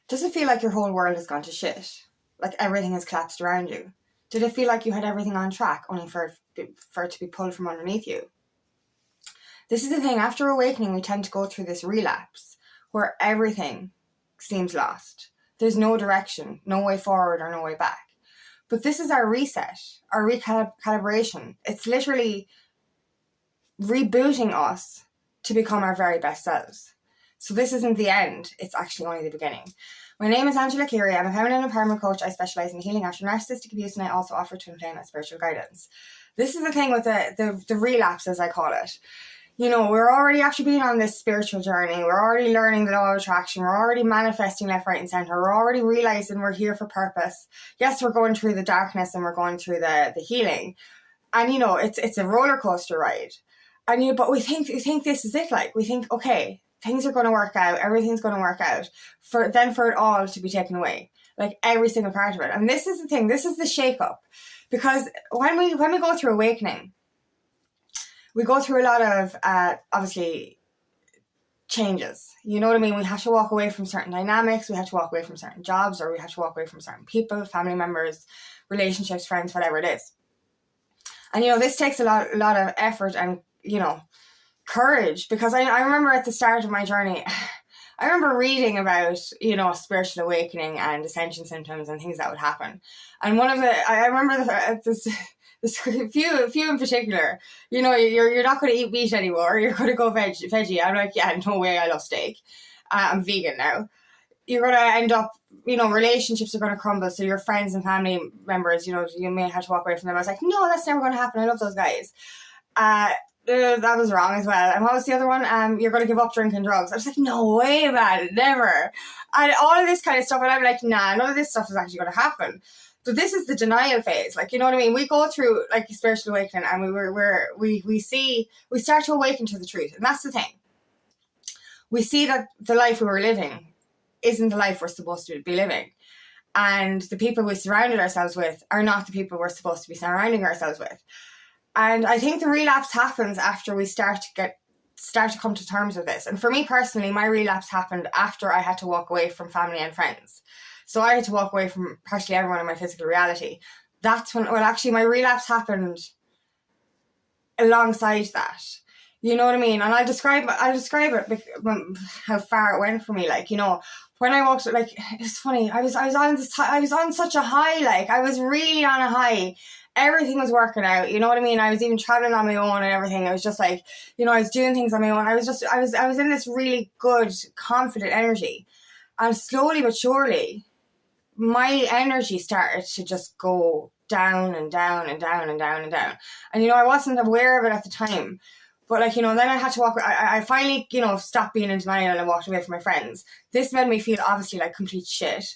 Does it feel like your whole world has gone to shit? Like everything has collapsed around you? Did it feel like you had everything on track only for it to be pulled from underneath you? This is the thing, after awakening, we tend to go through this relapse where everything seems lost. There's no direction, no way forward or no way back. But this is our reset, our recalibration. It's literally rebooting us to become our very best selves. So this isn't the end, it's actually only the beginning. My name is Angela Cleary. I'm a feminine empowerment coach. I specialise in healing after narcissistic abuse, and I also offer twin flame and spiritual guidance. This is the thing with the relapse, as I call it. You know, we're already, after being on this spiritual journey, we're already learning the law of attraction, we're already manifesting left, right and centre, we're already realising we're here for purpose. Yes, we're going through the darkness and we're going through the healing. And, you know, it's a roller coaster ride. And but we think this is it. Like, we think, okay, things are going to work out, everything's going to work out, for it all to be taken away, like every single part of it. And this is the thing, this is the shake-up. Because when we go through awakening, we go through a lot of, obviously, changes. You know what I mean? We have to walk away from certain dynamics, we have to walk away from certain jobs, or we have to walk away from certain people, family members, relationships, friends, whatever it is. And, you know, this takes a lot of effort and, you know, courage. Because I remember at the start of my journey, I remember reading about, you know, spiritual awakening and ascension symptoms and things that would happen. And I remember this few in particular, you know, you're not going to eat meat anymore, you're going to go veggie. I'm like, yeah, no way, I love steak. I'm vegan now. You're going to end up, you know, relationships are going to crumble. So your friends and family members, you know, you may have to walk away from them. I was like, no, that's never going to happen. I love those guys. That was wrong as well. And what was the other one? You're going to give up drinking drugs. I was like, no way, man, never. And all of this kind of stuff. And I'm like, nah, none of this stuff is actually going to happen. So this is the denial phase. Like, you know what I mean? We go through like a spiritual awakening and we start to awaken to the truth. And that's the thing. We see that the life we were living isn't the life we're supposed to be living. And the people we surrounded ourselves with are not the people we're supposed to be surrounding ourselves with. And I think the relapse happens after we start to come to terms with this. And for me personally, my relapse happened after I had to walk away from family and friends. So I had to walk away from practically everyone in my physical reality. That's when, well, actually my relapse happened alongside that. You know what I mean? And I'll describe it how far it went for me. Like, you know, when I walked, like, it's funny. I was on such a high. Like, I was really on a high. Everything was working out. You know what I mean? I was even traveling on my own and everything. I was just like, you know, I was doing things on my own. I was in this really good, confident energy. And slowly but surely, my energy started to just go down and down and down and down and down. And, you know, I wasn't aware of it at the time. But, like, you know, then I had to walk, I finally, you know, stopped being in denial and I walked away from my friends. This made me feel obviously like complete shit.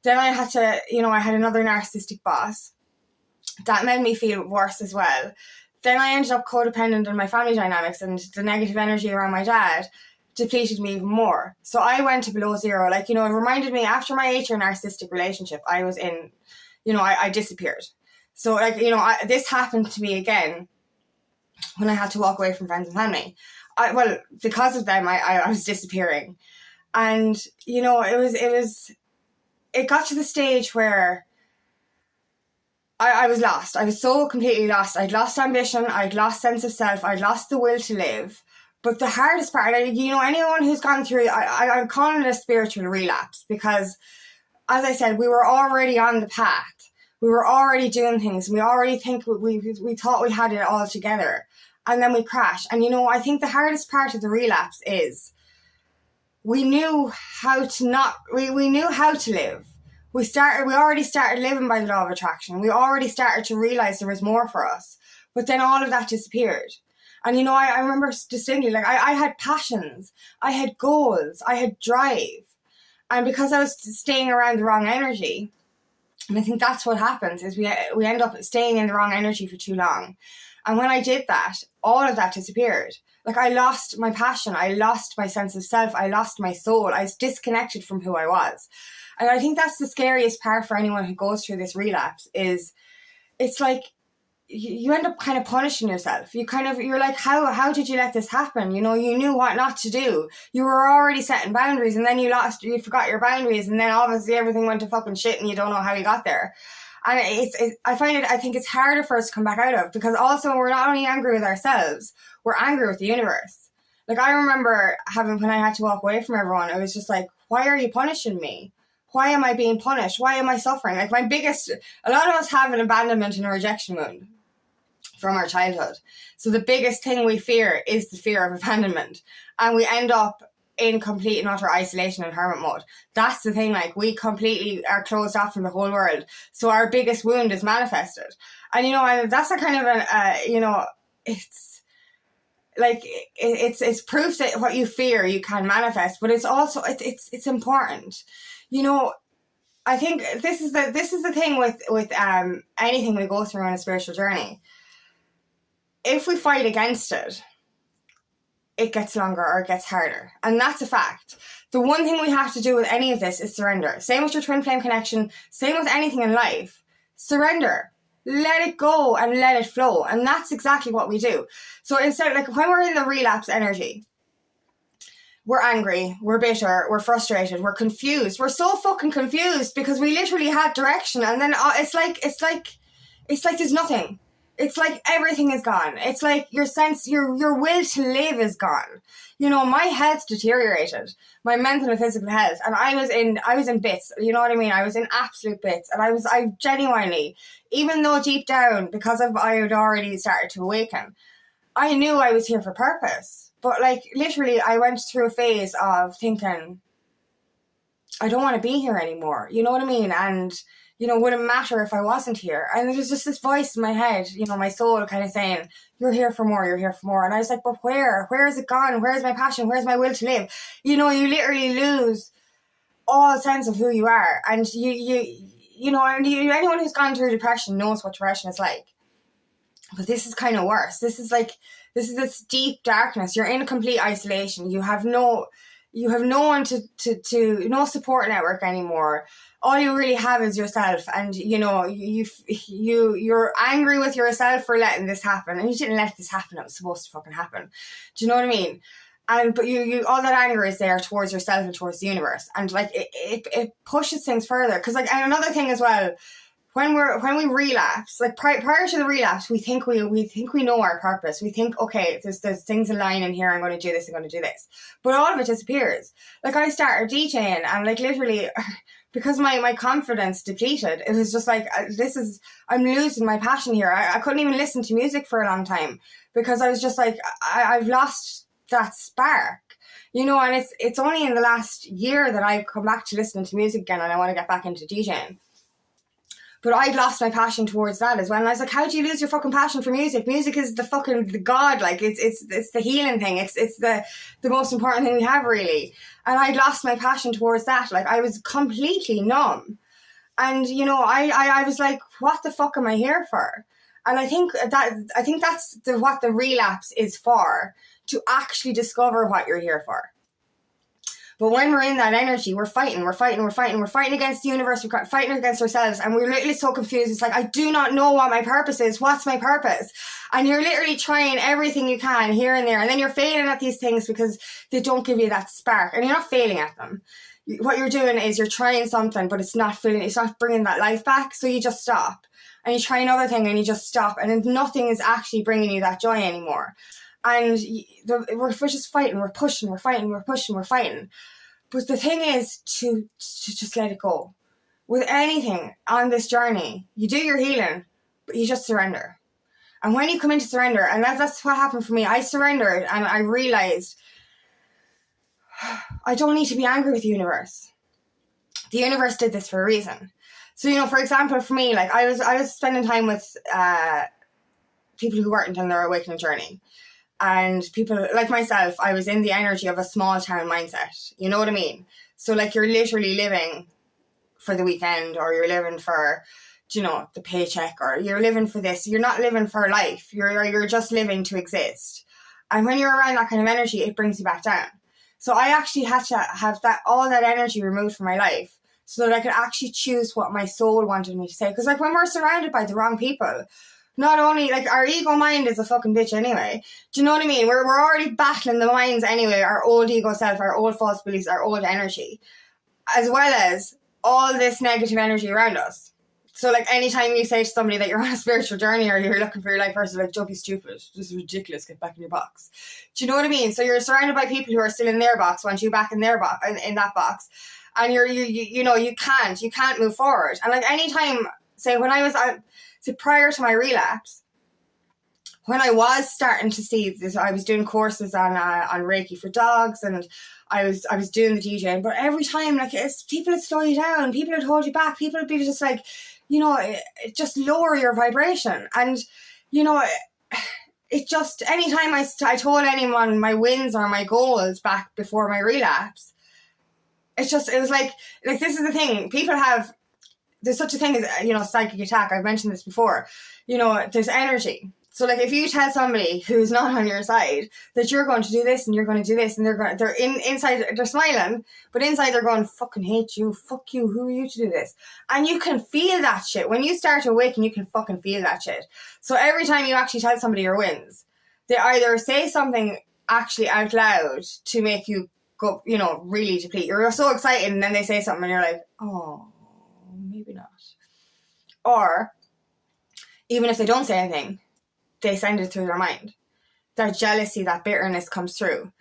Then I had to, you know, I had another narcissistic boss. That made me feel worse as well. Then I ended up codependent on my family dynamics, and the negative energy around my dad depleted me even more. So I went to below zero. Like, you know, it reminded me, after my 8-year narcissistic relationship, I was in, you know, I disappeared. So, like, you know, this happened to me again when I had to walk away from friends and family. Because of them, I was disappearing. And, you know, it got to the stage where I was lost. I was so completely lost. I'd lost ambition. I'd lost sense of self. I'd lost the will to live. But the hardest part, you know, anyone who's gone through, I'm calling it a spiritual relapse, because, as I said, we were already on the path. We were already doing things. We already we thought we had it all together. And then we crashed. And, you know, I think the hardest part of the relapse is we knew how to live. We already started living by the law of attraction. We already started to realize there was more for us. But then all of that disappeared. And, you know, I remember distinctly, like, I had passions, I had goals, I had drive. And because I was staying around the wrong energy, and I think that's what happens, is we end up staying in the wrong energy for too long. And when I did that, all of that disappeared. Like, I lost my passion, I lost my sense of self, I lost my soul, I was disconnected from who I was. And I think that's the scariest part for anyone who goes through this relapse, is it's like you end up kind of punishing yourself. You're like, how did you let this happen? You know, you knew what not to do. You were already setting boundaries, and then you forgot your boundaries, and then obviously everything went to fucking shit, and you don't know how you got there. And I think it's harder for us to come back out of, because also we're not only angry with ourselves, we're angry with the universe. Like, I remember when I had to walk away from everyone, I was just like, why are you punishing me? Why am I being punished? Why am I suffering? Like, a lot of us have an abandonment and a rejection wound from our childhood. So the biggest thing we fear is the fear of abandonment. And we end up in complete and utter isolation and hermit mode. That's the thing, like, we completely are closed off from the whole world. So our biggest wound is manifested. And, you know, that's a kind of it's like, it's proof that what you fear you can manifest, but it's also, it's important. You know, I think this is the thing with anything we go through on a spiritual journey. If we fight against it, it gets longer or it gets harder. And that's a fact. The one thing we have to do with any of this is surrender. Same with your twin flame connection. Same with anything in life. Surrender. Let it go and let it flow. And that's exactly what we do. So instead, like, when we're in the relapse energy, we're angry, we're bitter, we're frustrated, we're confused. We're so fucking confused because we literally had direction, and then it's like there's nothing. It's like everything is gone. It's like your will to live is gone. You know, my health deteriorated, my mental and physical health, and I was in bits. You know what I mean? I was in absolute bits, and I genuinely, even though deep down, because I had already started to awaken, I knew I was here for purpose. But, like, literally, I went through a phase of thinking, I don't want to be here anymore. You know what I mean? And, you know, would it matter if I wasn't here? And there was just this voice in my head, you know, my soul kind of saying, you're here for more, you're here for more. And I was like, but where? Where is it gone? Where's my passion? Where's my will to live? You know, you literally lose all sense of who you are. And you know, and anyone who's gone through depression knows what depression is like. But this is kind of worse. This is this deep darkness. You're in complete isolation. You have no one to no support network anymore. All you really have is yourself, and you know you're angry with yourself for letting this happen, and you didn't let this happen. It was supposed to fucking happen. Do you know what I mean? But you all that anger is there towards yourself and towards the universe, and like it pushes things further. Because like, and another thing as well. When we relapse, like prior to the relapse, we think we know our purpose. We think, okay, there's things in line in here. I'm going to do this. I'm going to do this. But all of it disappears. Like, I started DJing, and like literally, because my confidence depleted, it was just like, I'm losing my passion here. I couldn't even listen to music for a long time because I was just like, I've lost that spark. You know, and it's only in the last year that I've come back to listening to music again, and I want to get back into DJing. But I'd lost my passion towards that as well. And I was like, how do you lose your fucking passion for music? Music is the God. Like, it's the healing thing. It's the most important thing we have, really. And I'd lost my passion towards that. Like, I was completely numb. And, you know, I was like, what the fuck am I here for? And I think that's what the relapse is for, to actually discover what you're here for. But when we're in that energy, we're fighting against the universe, we're fighting against ourselves, and we're literally so confused. It's like, I do not know what my purpose is. What's my purpose? And you're literally trying everything you can here and there, and then you're failing at these things because they don't give you that spark, and you're not failing at them. What you're doing is you're trying something, but it's not bringing that life back, so you just stop. And you try another thing, and you just stop, and then nothing is actually bringing you that joy anymore. And we're just fighting, we're pushing, we're fighting, we're pushing, we're fighting. But the thing is to just let it go. With anything on this journey, you do your healing, but you just surrender. And when you come into surrender, and that's what happened for me, I surrendered, and I realized I don't need to be angry with the universe. The universe did this for a reason. So, you know, for example, for me, like, I was spending time with people who weren't on their awakening journey. And people like myself, I was in the energy of a small town mindset. You know what I mean? So, like, you're literally living for the weekend, or you're living for, you know, the paycheck, or you're living for this. You're not living for life. You're just living to exist. And when you're around that kind of energy, it brings you back down. So I actually had to have all that energy removed from my life, so that I could actually choose what my soul wanted me to say. Because, like, when we're surrounded by the wrong people, Not only, like, our ego mind is a fucking bitch anyway. Do you know what I mean? We're already battling the minds anyway, our old ego self, our old false beliefs, our old energy, as well as all this negative energy around us. So, like, anytime you say to somebody that you're on a spiritual journey or you're looking for your life person, like, don't be stupid, this is ridiculous, get back in your box. Do you know what I mean? So you're surrounded by people who are still in their box, want you back in their box, in that box, and you can't move forward. And, like, anytime, say, when I was prior to my relapse, when I was starting to see this, I was doing courses on Reiki for dogs, and I was doing the DJing. But every time, like, people would slow you down, people would hold you back, people would be just like, just lower your vibration. And it just, anytime I told anyone my wins or my goals back before my relapse, it was like this is the thing. People have, there's such a thing as, psychic attack. I've mentioned this before. There's energy. So, like, if you tell somebody who's not on your side that you're going to do this and you're going to do this, and they're inside, they're smiling, but inside they're going, fucking hate you, fuck you, who are you to do this? And you can feel that shit. When you start to awaken, you can fucking feel that shit. So every time you actually tell somebody your wins, they either say something actually out loud to make you go, really deplete. You're so excited, and then they say something and you're like, oh, maybe not. Or even if they don't say anything, they send it through their mind. That jealousy, that bitterness comes through.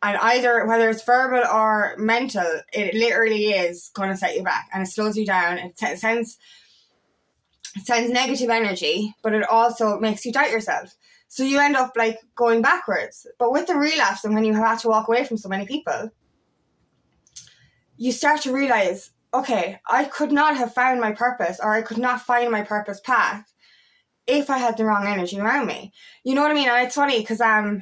And either, whether it's verbal or mental, it literally is going to set you back. And it slows you down. It sends negative energy, but it also makes you doubt yourself. So you end up, like, going backwards. But with the relapse, and when you have had to walk away from so many people, you start to realize, okay, I could not have found my purpose, or I could not find my purpose path if I had the wrong energy around me. You know what I mean? And it's funny because I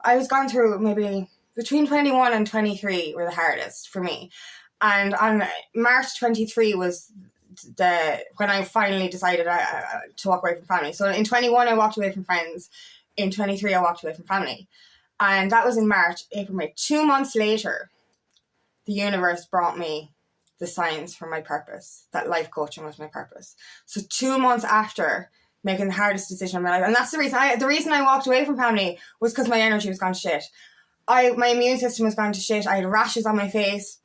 was gone through, maybe between 21 and 23 were the hardest for me. And on March 23 was when I finally decided to walk away from family. So in 21 I walked away from friends. In 23 I walked away from family. And that was in March, April, May. 2 months later, the universe brought me the signs for my purpose, that life coaching was my purpose. So 2 months after making the hardest decision of my life, and that's the reason I walked away from family was because my energy was gone to shit. My immune system was gone to shit. I had rashes on my face.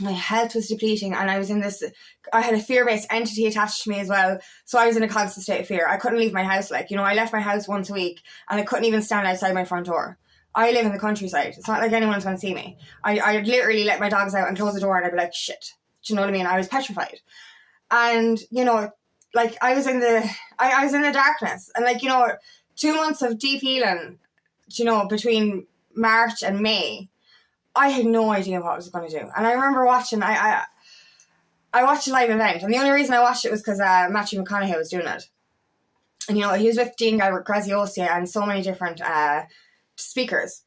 My health was depleting, and I had a fear-based entity attached to me as well. So I was in a constant state of fear. I couldn't leave my house. I left my house once a week, and I couldn't even stand outside my front door. I live in the countryside. It's not like anyone's going to see me. I'd literally let my dogs out and close the door, and I'd be like, shit. Do you know what I mean? I was petrified. And, I was in the darkness. And 2 months of deep healing, between March and May, I had no idea what I was going to do. And I remember watching, I watched a live event. And the only reason I watched it was because Matthew McConaughey was doing it. And, he was with Dean Graziosi and so many different speakers.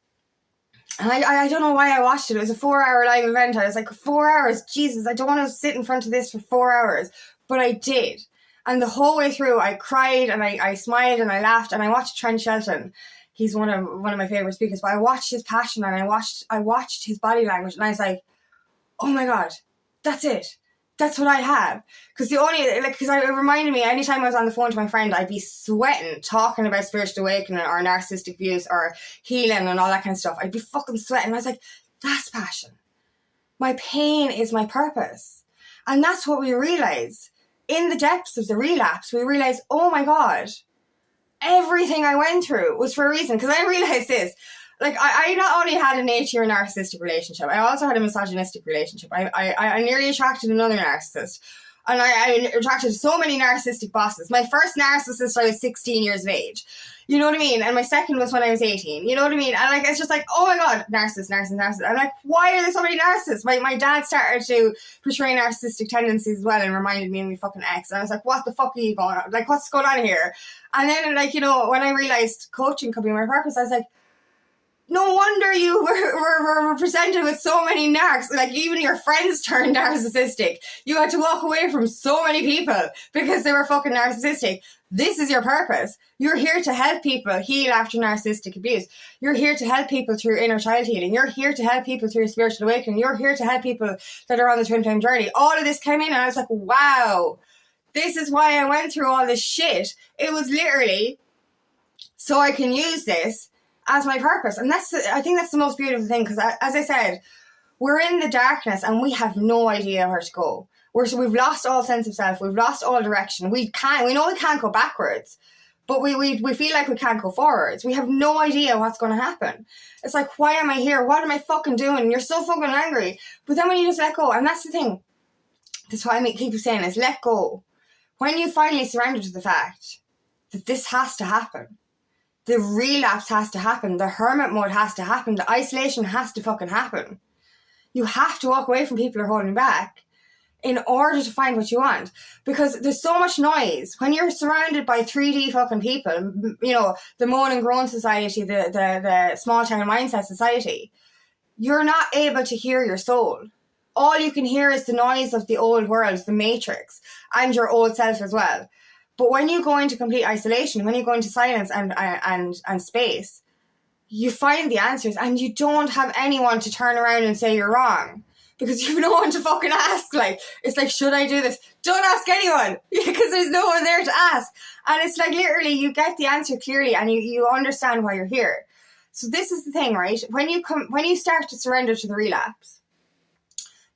And I don't know why I watched it. It was a 4-hour live event. I was like, 4 hours? Jesus, I don't want to sit in front of this for 4 hours. But I did. And the whole way through, I cried and I smiled and I laughed. And I watched Trent Shelton. He's one of my favourite speakers. But I watched his passion and I watched his body language. And I was like, oh my God, that's it. That's what I have. Because it reminded me, anytime I was on the phone to my friend, I'd be sweating talking about spiritual awakening or narcissistic abuse or healing and all that kind of stuff. I'd be fucking sweating. I was like, that's passion. My pain is my purpose. And that's what we realize. In the depths of the relapse, we realize, oh my God, everything I went through was for a reason. Because I realized this. I not only had an 8-year narcissistic relationship, I also had a misogynistic relationship. I nearly attracted another narcissist. And I attracted so many narcissistic bosses. My first narcissist, I was 16 years of age. You know what I mean? And my second was when I was 18. You know what I mean? And it's just like, oh my God, narcissist. I'm like, why are there so many narcissists? My dad started to portray narcissistic tendencies as well and reminded me of my fucking ex. And I was like, what the fuck are you going on? What's going on here? And then when I realized coaching could be my purpose, I was like, no wonder you were presented with so many narcs. Even your friends turned narcissistic. You had to walk away from so many people because they were fucking narcissistic. This is your purpose. You're here to help people heal after narcissistic abuse. You're here to help people through inner child healing. You're here to help people through spiritual awakening. You're here to help people that are on the twin flame journey. All of this came in and I was like, wow, This is why I went through all this shit. It was literally so I can use this as my purpose. And I think that's the most beautiful thing, because as I said, we're in the darkness and we have no idea where to go. We've lost all sense of self. We've lost all direction. We know we can't go backwards, but we feel like we can't go forwards. We have no idea what's going to happen. It's like, why am I here? What am I fucking doing? And you're so fucking angry. But then when you just let go, and that's the thing, that's what I keep saying, is let go. When you finally surrender to the fact that this has to happen, the relapse has to happen, the hermit mode has to happen, the isolation has to fucking happen. You have to walk away from people who are holding you back in order to find what you want. Because there's so much noise. When you're surrounded by 3D fucking people, you know, the moan and groan society, the small town mindset society, you're not able to hear your soul. All you can hear is the noise of the old world, the matrix, and your old self as well. But when you go into complete isolation, when you go into silence and space, you find the answers, and you don't have anyone to turn around and say you're wrong, because you've no one to fucking ask. Like, it's like, should I do this? Don't ask anyone, because there's no one there to ask. And it's like, literally, you get the answer clearly, and you understand why you're here. So this is the thing, right? When you start to surrender to the relapse,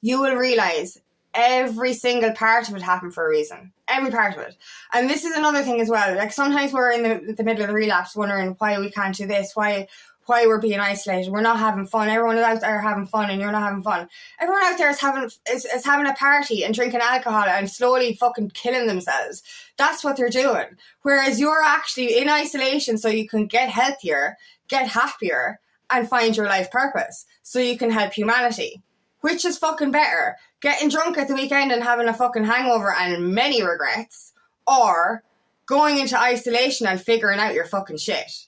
you will realize every single part of it happened for a reason. Every part of it. And this is another thing as well. Like, sometimes we're in the middle of the relapse wondering why we can't do this, why we're being isolated. We're not having fun. Everyone is out there having fun and you're not having fun. Everyone out there is having a party and drinking alcohol and slowly fucking killing themselves. That's what they're doing. Whereas you're actually in isolation so you can get healthier, get happier, and find your life purpose so you can help humanity. Which is fucking better? Getting drunk at the weekend and having a fucking hangover and many regrets, or going into isolation and figuring out your fucking shit?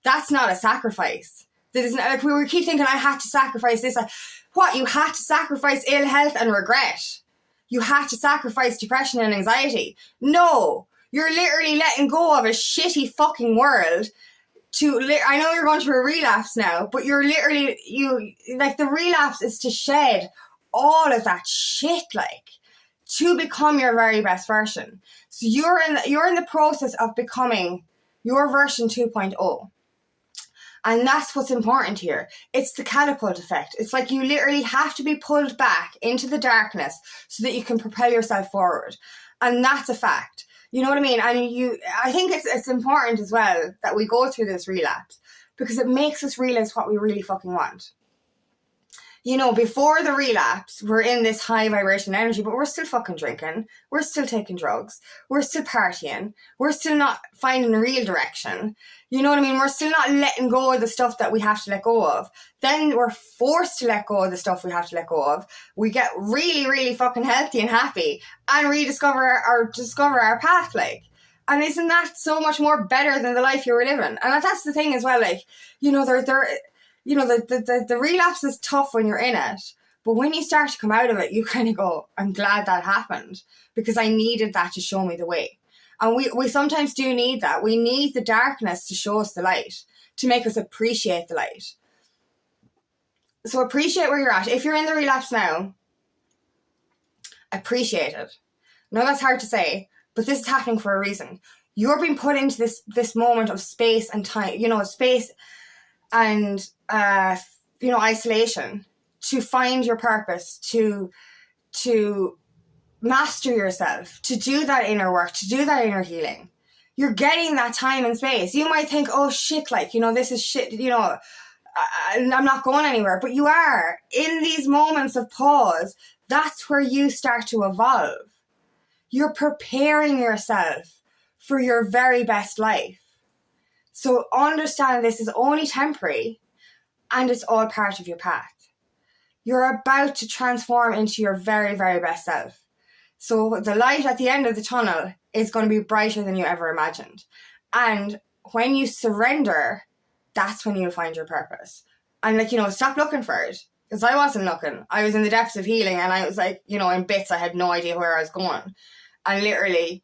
That's not a sacrifice. That isn't, like, we keep thinking, I had to sacrifice this. What? You had to sacrifice ill health and regret? You had to sacrifice depression and anxiety? No. You're literally letting go of a shitty fucking world I know you're going through a relapse now, but you're literally, the relapse is to shed all of that shit, like, to become your very best version. So you're in the process of becoming your version 2.0. And that's what's important here. It's the catapult effect. It's like you literally have to be pulled back into the darkness so that you can propel yourself forward. And that's a fact. You know what I mean? And I think it's important as well that we go through this relapse, because it makes us realize what we really fucking want. You know, before the relapse, we're in this high vibration energy, but we're still fucking drinking. We're still taking drugs. We're still partying. We're still not finding a real direction. You know what I mean? We're still not letting go of the stuff that we have to let go of. Then we're forced to let go of the stuff we have to let go of. We get really, really fucking healthy and happy and discover our path, like. And isn't that so much more better than the life you were living? And that's the thing as well, like, you know, the relapse is tough when you're in it, but when you start to come out of it, you kind of go, I'm glad that happened, because I needed that to show me the way. And we sometimes do need that. We need the darkness to show us the light, to make us appreciate the light. So appreciate where you're at. If you're in the relapse now, appreciate it. No, that's hard to say, but this is happening for a reason. You're being put into this moment of space and time, you know, space and isolation, to find your purpose, to master yourself, to do that inner work, to do that inner healing. You're getting that time and space. You might think, oh shit, like, you know, this is shit, you know, I'm not going anywhere, but you are. In these moments of pause, that's where you start to evolve. You're preparing yourself for your very best life. So understand this is only temporary, and it's all part of your path. You're about to transform into your very, very best self. So the light at the end of the tunnel is going to be brighter than you ever imagined. And when you surrender, that's when you'll find your purpose. And, like, you know, stop looking for it. Because I wasn't looking. I was in the depths of healing, and I was like, you know, in bits. I had no idea where I was going. And literally,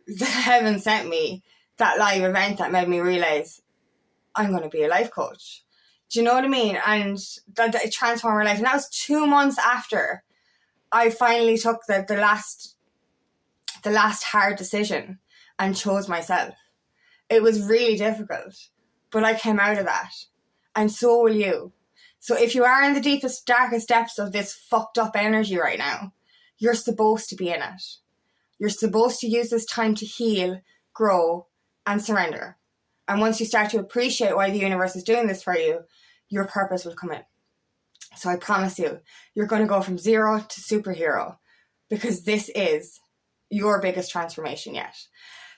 the heaven sent me that live event that made me realize I'm going to be a life coach. Do you know what I mean? And that it transformed my life. And that was 2 months after I finally took the last the last hard decision and chose myself. It was really difficult, but I came out of that. And so will you. So if you are in the deepest, darkest depths of this fucked up energy right now, you're supposed to be in it. You're supposed to use this time to heal, grow, and surrender. And once you start to appreciate why the universe is doing this for you, your purpose will come in. So I promise you, you're going to go from zero to superhero, because this is your biggest transformation yet.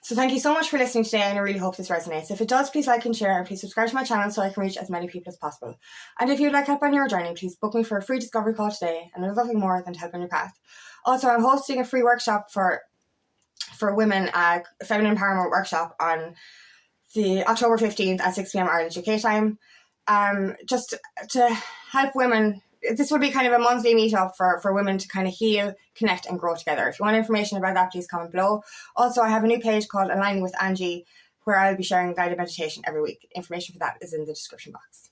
So thank you so much for listening today, and I really hope this resonates. If it does, please like and share, and please subscribe to my channel so I can reach as many people as possible. And if you'd like help on your journey, please book me for a free discovery call today, and there's nothing more than to help on your path. Also, I'm hosting a free workshop for women, a feminine empowerment workshop on the October 15th at 6 p.m. Ireland UK time. Just to help women. This would be kind of a monthly meetup for women to kind of heal, connect, and grow together. If you want information about that, please comment below. Also, I have a new page called Aligning with Angie, where I'll be sharing guided meditation every week. Information for that is in the description box.